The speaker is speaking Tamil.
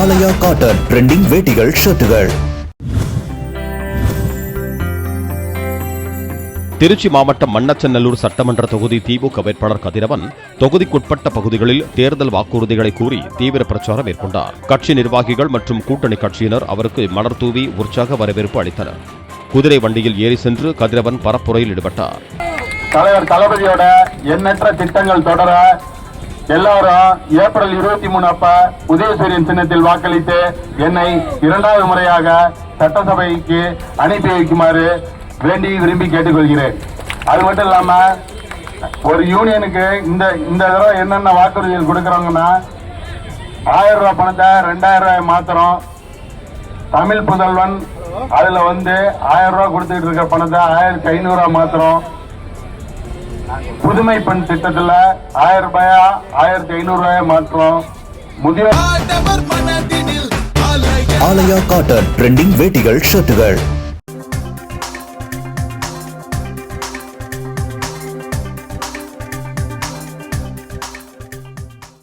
ஆலயா காட்டன் ட்ரெண்டிங் வேட்டிகள் ஷர்ட்டுகள். திருச்சி மாவட்டம் மண்ணச்சநல்லூர் சட்டமன்ற தொகுதி திமுக வேட்பாளர் கதிரவன் தொகுதிக்குட்பட்ட பகுதிகளில் தேர்தல் வாக்குறுதிகளை கூறி தீவிர பிரச்சாரம் மேற்கொண்டார். கட்சி நிர்வாகிகள் மற்றும் கூட்டணி கட்சியினர் அவருக்கு மலர் தூவி உற்சாக வரவேற்பு அளித்தனர். குதிரை வண்டியில் ஏறி சென்று கதிரவன் பரப்புரையில் ஈடுபட்டார். தலைவர் தளபதியோட எண்ணற்ற திட்டங்கள் தொடர எல்லாரும் ஏப்ரல் 23 அப்ப உதயசூரியன் சின்னத்தில் வாக்களித்து என்னை 2வது முறையாக சட்டசபைக்கு அனுப்பி வைக்குமாறு வேண்டி விரும்பி கேட்டுக்கொள்கிறேன். அது மட்டும் இல்லாம ஒரு யூனியனுக்கு இந்த தடவை என்னென்ன வாக்குறுதிகள் கொடுக்கறாங்கன்னா 1000 ரூபாய் பணத்தை 2000 ரூபாய் மாத்திரம். தமிழ் புதல்வன் அதுல 1000 ரூபாய் கொடுத்துட்டு இருக்க பணத்தை 1500 ரூபாய் மாத்திரம். புதுமை பெண் திட்டத்துல 1000 ரூபாயா 1500 ரூபாய் மாத்திரம். முதியோர் ஆலயா காட்டன் ட்ரெண்டிங் வேட்டிகள் ஷர்ட்டுகள்.